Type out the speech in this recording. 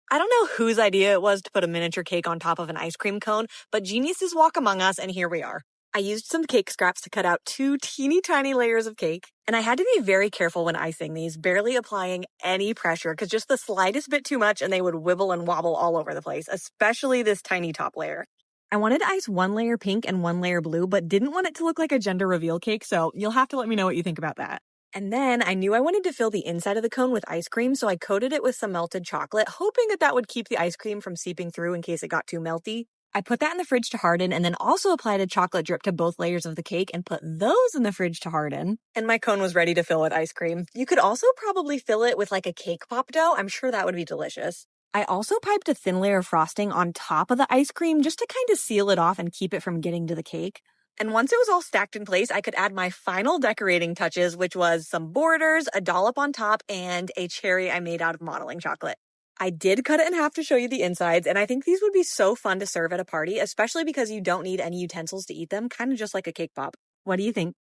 I don't know whose idea it was to put a miniature cake on top of an ice cream cone, but geniuses walk among us, and here we are. I used some cake scraps to cut out 2 teeny tiny layers of cake, and I had to be very careful when icing these, barely applying any pressure, because just the slightest bit too much and they would wibble and wobble all over the place, especially this tiny top layer. I wanted to ice 1 layer pink and 1 layer blue, but didn't want it to look like a gender reveal cake, so you'll have to let me know what you think about that. And then I knew I wanted to fill the inside of the cone with ice cream, so I coated it with some melted chocolate, hoping that would keep the ice cream from seeping through in case it got too melty. I put that in the fridge to harden and then also applied a chocolate drip to both layers of the cake and put those in the fridge to harden. And my cone was ready to fill with ice cream. You could also probably fill it with like a cake pop dough. I'm sure that would be delicious. I also piped a thin layer of frosting on top of the ice cream just to kind of seal it off and keep it from getting to the cake. And once it was all stacked in place, I could add my final decorating touches, which was some borders, a dollop on top, and a cherry I made out of modeling chocolate. I did cut it in half to show you the insides, and I think these would be so fun to serve at a party, especially because you don't need any utensils to eat them, kind of just like a cake pop. What do you think?